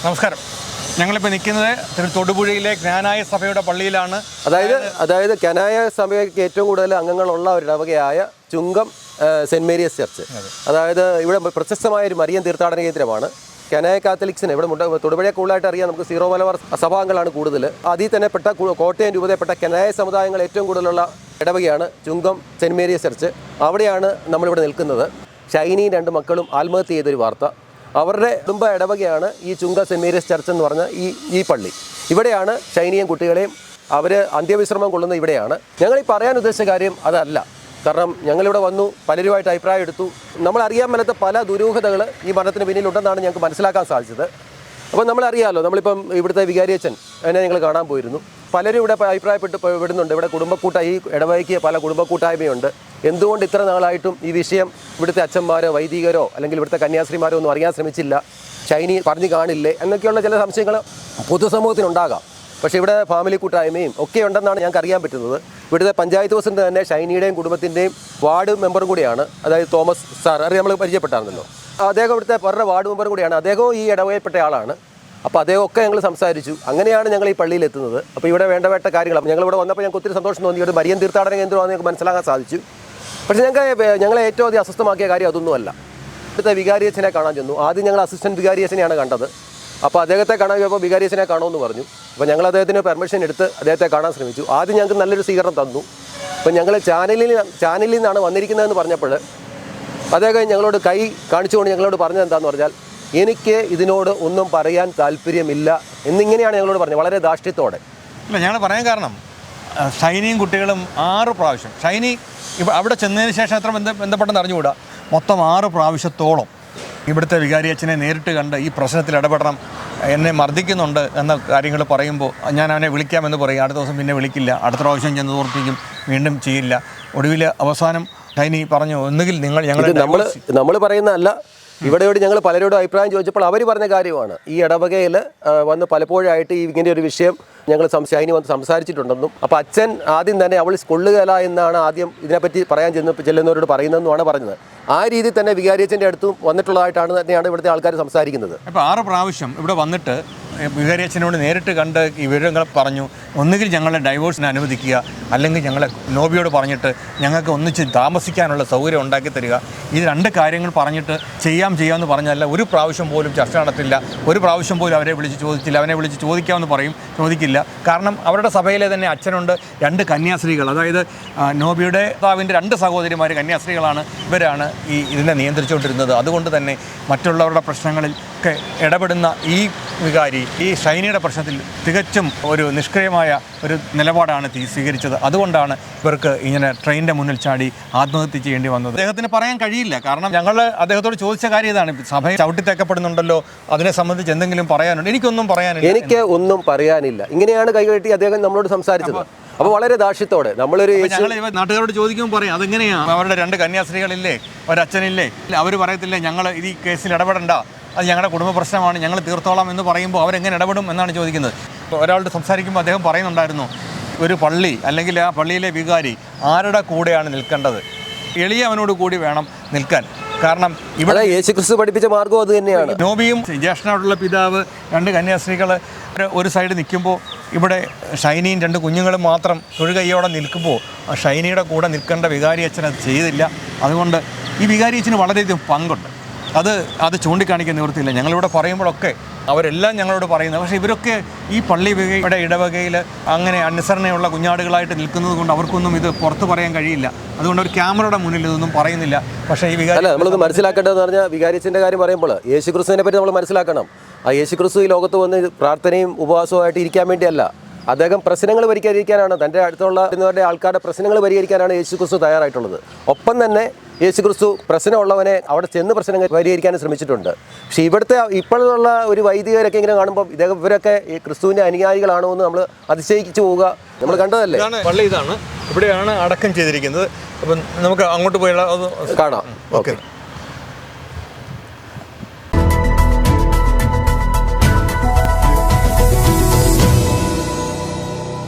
നമസ്കാരം. ഞങ്ങളിപ്പോൾ നിൽക്കുന്നത് തൊടുപുഴയിലെ ജ്ഞാനായ സഭയുടെ പള്ളിയിലാണ്. അതായത് ജ്ഞാനായ സഭയ്ക്ക് ഏറ്റവും കൂടുതൽ അംഗങ്ങളുള്ള ഒരു ഇടവകയായ ചുങ്കം സെൻറ് മേരീസ് ചർച്ച്. അതായത് ഇവിടെ പ്രശസ്തമായ ഒരു മരിയൻ തീർത്ഥാടന കേന്ദ്രമാണ്. ജ്ഞാനായ കാത്തലിക്സിന് ഇവിടെ തൊടുപുഴയെ കൂടുതലായിട്ട് അറിയാം. നമുക്ക് സീറോ മലബാർ സഭാംഗങ്ങളാണ് കൂടുതൽ. അതിൽ തന്നെ പെട്ട കോട്ടയം രൂപതയിൽപ്പെട്ട ജ്ഞാനായ സമുദായങ്ങൾ ഏറ്റവും കൂടുതലുള്ള ഇടവകയാണ് ചുങ്കം സെൻറ് മേരീസ് ചർച്ച്. അവിടെയാണ് നമ്മളിവിടെ നിൽക്കുന്നത്. ഷൈനിയും 2 മക്കളും ആത്മഹത്യ ചെയ്തൊരു വാർത്ത. അവരുടെ കുടുംബ ഇടവകയാണ് ഈ ചുങ്ക സെൻറ് മേരീസ് ചർച്ച് എന്ന് പറഞ്ഞ ഈ പള്ളി. ഇവിടെയാണ് ഷൈനിയും കുട്ടികളെയും അവർ അന്ത്യവിശ്രമം കൊള്ളുന്നത് ഇവിടെയാണ്. ഞങ്ങൾ ഈ പറയാൻ ഉദ്ദേശിച്ച കാര്യം അതല്ല. കാരണം ഞങ്ങളിവിടെ വന്നു, പലരുമായിട്ട് അഭിപ്രായം എടുത്തു. നമ്മളറിയാൻ മേലാത്ത പല ദുരൂഹതകൾ ഈ മരണത്തിന് പിന്നിലുണ്ടെന്നാണ് ഞങ്ങൾക്ക് മനസ്സിലാക്കാൻ സാധിച്ചത്. അപ്പോൾ നമ്മളറിയാമല്ലോ, നമ്മളിപ്പം ഇവിടുത്തെ വികാരിയച്ഛൻ അതിനെ ഞങ്ങൾ കാണാൻ പോയിരുന്നു. പലരും ഇവിടെ അഭിപ്രായപ്പെട്ട് വിടുന്നുണ്ട്. ഇവിടെ ഈ ഇടവകയ്ക്ക് പല കുടുംബക്കൂട്ടായ്മയുണ്ട്. എന്തുകൊണ്ട് ഇത്ര നാളായിട്ടും ഈ വിഷയം ഇവിടുത്തെ അച്ഛന്മാരോ വൈദികരോ അല്ലെങ്കിൽ ഇവിടുത്തെ കന്യാസ്ത്രീമാരോ ഒന്നും അറിയാൻ ശ്രമിച്ചില്ല, ഷൈനി പറഞ്ഞു കാണില്ലേ എന്നൊക്കെയുള്ള ചില സംശയങ്ങൾ പൊതുസമൂഹത്തിനുണ്ടാകാം. പക്ഷേ ഇവിടെ ഫാമിലി കൂട്ടായ്മയും ഒക്കെ ഉണ്ടെന്നാണ് ഞങ്ങൾക്ക് അറിയാൻ പറ്റുന്നത്. ഇവിടുത്തെ പഞ്ചായത്ത് പ്രസിഡന്റ് തന്നെ ഷൈനിയുടെയും കുടുംബത്തിൻ്റെയും വാർഡ് മെമ്പറും കൂടിയാണ്. അതായത് തോമസ് സാർ, അറിയാം, നമ്മൾ പരിചയപ്പെട്ടായിരുന്നല്ലോ. അദ്ദേഹം ഇവിടുത്തെ അവരുടെ വാർഡ് മെമ്പറും കൂടിയാണ്. അദ്ദേഹവും ഈ ഇടവകയിൽപ്പെട്ട ആളാണ്. അപ്പോൾ അദ്ദേഹമൊക്കെ ഞങ്ങൾ സംസാരിച്ചു. അങ്ങനെയാണ് ഞങ്ങൾ ഈ പള്ളിയിൽ എത്തുന്നത്. അപ്പോൾ ഇവിടെ വേണ്ട കാര്യങ്ങൾ അപ്പോൾ ഞങ്ങളിവിടെ വന്നപ്പോൾ ഞങ്ങൾക്ക് ഒത്തിരി സന്തോഷം തോന്നി. ഒരു മരിയൻ തീർത്ഥാടന കേന്ദ്രമാണെന്ന് ഞങ്ങൾക്ക് മനസ്സിലാക്കാൻ സാധിച്ചു. പക്ഷേ ഞങ്ങളെ ഏറ്റവും അധികം അസ്വസ്ഥമാക്കിയ കാര്യം അതൊന്നുമല്ല. ഇവിടുത്തെ വികാരിയച്ഛനെ കാണാൻ ചെന്നു. ആദ്യം ഞങ്ങൾ അസിസ്റ്റൻറ്റ് വികാരിയച്ഛനെയാണ് കണ്ടത്. അപ്പോൾ അദ്ദേഹത്തെ കാണാൻ പോയപ്പോൾ വികാരിയച്ഛനെ കാണുമെന്ന് പറഞ്ഞു. അപ്പോൾ ഞങ്ങൾ അദ്ദേഹത്തിന് പെർമിഷൻ എടുത്ത് അദ്ദേഹത്തെ കാണാൻ ശ്രമിച്ചു. ആദ്യം ഞങ്ങൾക്ക് നല്ലൊരു സ്വീകരണം തന്നു. അപ്പോൾ ഞങ്ങൾ ചാനലിൽ നിന്നാണ് വന്നിരിക്കുന്നതെന്ന് പറഞ്ഞപ്പോൾ അദ്ദേഹം ഞങ്ങളോട് കൈ കാണിച്ചുകൊണ്ട് ഞങ്ങളോട് പറഞ്ഞത് എന്താണെന്ന് പറഞ്ഞാൽ, എനിക്ക് ഇതിനോട് ഒന്നും പറയാൻ താല്പര്യമില്ല എന്നിങ്ങനെയാണ് ഞങ്ങളോട് പറഞ്ഞത്, വളരെ ധാർഷ്ട്യത്തോടെ. ഇല്ല, ഞങ്ങൾ പറയാൻ കാരണം ഷൈനിയും കുട്ടികളും 6 പ്രാവശ്യം, ഷൈനി അവിടെ ചെന്നതിന് ശേഷം എത്ര ബന്ധപ്പെട്ടെന്ന് അറിഞ്ഞുകൂടാ, മൊത്തം 6 പ്രാവശ്യത്തോളം ഇവിടുത്തെ വികാരിയച്ഛനെ നേരിട്ട് കണ്ട് ഈ പ്രശ്നത്തിൽ ഇടപെടണം, എന്നെ മർദ്ദിക്കുന്നുണ്ട് എന്ന കാര്യങ്ങൾ പറയുമ്പോൾ ഞാൻ അവനെ വിളിക്കാമെന്ന് പറയും. അടുത്ത ദിവസം പിന്നെ വിളിക്കില്ല, അടുത്ത പ്രാവശ്യം ചെന്ന് തോർപ്പിക്കും, വീണ്ടും ചെയ്യില്ല. ഒടുവിൽ അവസാനം ഷൈനി പറഞ്ഞു, ഒന്നുകിൽ നമ്മൾ പറയുന്നതല്ല, ഇവിടെയോട് ഞങ്ങൾ പലരോടും അഭിപ്രായം ചോദിച്ചപ്പോൾ അവർ പറഞ്ഞ കാര്യമാണ്. ഈ ഇടവകയിൽ വന്ന് പലപ്പോഴായിട്ട് ഇങ്ങനെ ഒരു വിഷയം ഞങ്ങൾ ഷൈനി വന്ന് സംസാരിച്ചിട്ടുണ്ടെന്നും, അപ്പോൾ അച്ഛൻ ആദ്യം തന്നെ അവൾ കൊള്ളുകയില്ല എന്നാണ് ആദ്യം ഇതിനെപ്പറ്റി പറയാൻ ചെല്ലുന്നവരോട് പറയുന്നതെന്നുമാണ് പറഞ്ഞത്. ആ രീതിയിൽ തന്നെ വികാരിയച്ഛൻ്റെ അടുത്തും വന്നിട്ടുള്ളതായിട്ടാണ് തന്നെയാണ് ഇവിടുത്തെ ആൾക്കാർ സംസാരിക്കുന്നത്. അപ്പോൾ 6 പ്രാവശ്യം ഇവിടെ വന്നിട്ട് വികാരിയച്ഛനോട് നേരിട്ട് കണ്ട് ഈ വിവരങ്ങൾ പറഞ്ഞു, ഒന്നുകിൽ ഞങ്ങളെ ഡൈവോഴ്സിന് അനുവദിക്കുക, അല്ലെങ്കിൽ ഞങ്ങളെ നോബിയോട് പറഞ്ഞിട്ട് ഞങ്ങൾക്ക് ഒന്നിച്ച് താമസിക്കാനുള്ള സൗകര്യം ഉണ്ടാക്കി തരിക. ഈ 2 കാര്യങ്ങൾ പറഞ്ഞിട്ട് ചെയ്യാമെന്ന് പറഞ്ഞല്ല, ഒരു പ്രാവശ്യം പോലും ചർച്ച നടത്തില്ല. ഒരു പ്രാവശ്യം പോലും അവരെ വിളിച്ച് ചോദിച്ചില്ല. അവനെ വിളിച്ച് ചോദിക്കാമെന്ന് പറയും, ചോദിക്കില്ല. കാരണം അവരുടെ സഭയിലെ തന്നെ അച്ഛനുണ്ട് 2 കന്യാസ്ത്രീകൾ, അതായത് നോബിയുടെ പിതാവിൻ്റെ 2 സഹോദരിമാർ കന്യാസ്ത്രീകളാണ്. ഇവരാണ് ഇതിനെ നിയന്ത്രിച്ചുകൊണ്ടിരുന്നത്. അതുകൊണ്ട് തന്നെ മറ്റുള്ളവരുടെ പ്രശ്നങ്ങളിൽ ഒക്കെ ഇടപെടുന്ന ഈ വികാരി ഈ ഷൈനിയുടെ പ്രശ്നത്തിൽ തികച്ചും ഒരു നിഷ്ക്രിയമായ ഒരു നിലപാടാണ് സ്വീകരിച്ചത്. അതുകൊണ്ടാണ് ഇവർക്ക് ഇങ്ങനെ ട്രെയിനിൻ്റെ മുന്നിൽ ചാടി ആത്മഹത്യ ചെയ്യേണ്ടി വന്നത്. അദ്ദേഹത്തിന് പറയാൻ കഴിയില്ല. കാരണം ഞങ്ങൾ അദ്ദേഹത്തോട് ചോദിച്ച കാര്യം ഇതാണ്, സഭയെ ചവിട്ടിത്തേക്കപ്പെടുന്നുണ്ടല്ലോ, അതിനെ സംബന്ധിച്ച് എന്തെങ്കിലും പറയാനുണ്ട്? എനിക്ക് ഒന്നും പറയാനില്ല. ഇങ്ങനെയാണ് കൈകെട്ടി അദ്ദേഹം നമ്മളോട് സംസാരിച്ചത്. അപ്പോൾ വളരെ ധാർഷ്ട്യത്തോടെ ഞങ്ങൾ നാട്ടുകാരോട് ചോദിക്കുമ്പോൾ പറയും, അതെങ്ങനെയാണ് അവരുടെ 2 കന്യാസ്ത്രീകളില്ലേ, ഒരച്ഛനില്ലേ, അവർ പറയത്തില്ലേ ഞങ്ങൾ ഈ കേസിൽ ഇടപെടണ്ട, അത് ഞങ്ങളുടെ കുടുംബ പ്രശ്നമാണ്, ഞങ്ങൾ തീർത്തോളാം എന്ന് പറയുമ്പോൾ അവരെങ്ങനെ ഇടപെടും എന്നാണ് ചോദിക്കുന്നത്. ഒരാളോട് സംസാരിക്കുമ്പോൾ അദ്ദേഹം പറയുന്നുണ്ടായിരുന്നു, ഒരു പള്ളി അല്ലെങ്കിൽ ആ പള്ളിയിലെ വികാരി ആരുടെ കൂടെയാണ് നിൽക്കേണ്ടത്? എളിയവനോട് കൂടി വേണം നിൽക്കാൻ. കാരണം ഇവിടെ യേശുക്രിസ്തു പഠിപ്പിച്ച മാർഗ്ഗം അത് തന്നെയാണ്. നോബിയും ജ്യേഷ്ഠനായിട്ടുള്ള പിതാവ് 2 കന്യാസ്ത്രീകൾ ഒരു സൈഡ് നിൽക്കുമ്പോൾ ഇവിടെ ഷൈനിയും 2 കുഞ്ഞുങ്ങളും മാത്രം തൊഴുകയ്യോടെ നിൽക്കുമ്പോൾ ഷൈനിയുടെ കൂടെ നിൽക്കേണ്ട വികാരിയച്ഛൻ അത് ചെയ്തില്ല. അതുകൊണ്ട് ഈ വികാരിയച്ഛന് വളരെയധികം പങ്കുണ്ട്. അത് ചൂണ്ടിക്കാണിക്കാൻ നിവൃത്തിയില്ല. ഞങ്ങളിവിടെ പറയുമ്പോഴൊക്കെ അവരെല്ലാം ഞങ്ങളോട് പറയുന്നത്, പക്ഷേ ഇവരൊക്കെ ഈ പള്ളിയുടെ ഇടവകയിൽ അങ്ങനെ അനുസരണയുള്ള കുഞ്ഞാടുകളായിട്ട് നിൽക്കുന്നത് കൊണ്ട് അവർക്കൊന്നും ഇത് പുറത്ത് പറയാൻ കഴിയില്ല. അതുകൊണ്ട് ഒരു ക്യാമറയുടെ മുന്നിൽ ഇതൊന്നും പറയുന്നില്ല. പക്ഷേ ഈ നമ്മളത് മനസ്സിലാക്കേണ്ടതെന്ന് പറഞ്ഞാൽ, വികാരിയച്ഛൻ്റെ കാര്യം പറയുമ്പോൾ യേശുക്രിസ്തുവിനെ പറ്റി നമ്മൾ മനസ്സിലാക്കണം. ആ യേശുക്രിസ്തു ഈ ലോകത്ത് വന്ന് പ്രാർത്ഥനയും ഉപവാസവുമായിട്ട് ഇരിക്കാൻ വേണ്ടിയല്ല, അദ്ദേഹം പ്രശ്നങ്ങൾ പരിഹരിക്കാനാണ്, തൻ്റെ അടുത്തുള്ള ആൾക്കാരുടെ പ്രശ്നങ്ങൾ പരിഹരിക്കാനാണ് യേശുക്രിസ്തു തയ്യാറായിട്ടുള്ളത്. ഒപ്പം തന്നെ യേശുക്രിസ്തു പ്രശ്നമുള്ളവനെ അവിടെ ചെന്ന് പ്രശ്നങ്ങൾ പരിഹരിക്കാനും ശ്രമിച്ചിട്ടുണ്ട്. പക്ഷേ ഇപ്പോഴുള്ള ഒരു വൈദികരൊക്കെ ഇങ്ങനെ കാണുമ്പോൾ ഇവരൊക്കെ ഈ ക്രിസ്തുവിൻ്റെ അനുയായികളാണോ എന്ന് നമ്മൾ അതിശയിച്ചു പോവുക. നമ്മൾ കണ്ടതല്ലേ. പള്ളി ഇതാണ്, ഇവിടെയാണ് അടക്കം ചെയ്തിരിക്കുന്നത്. അപ്പം നമുക്ക് അങ്ങോട്ട് പോയുള്ള കാണാം. ഓക്കെ.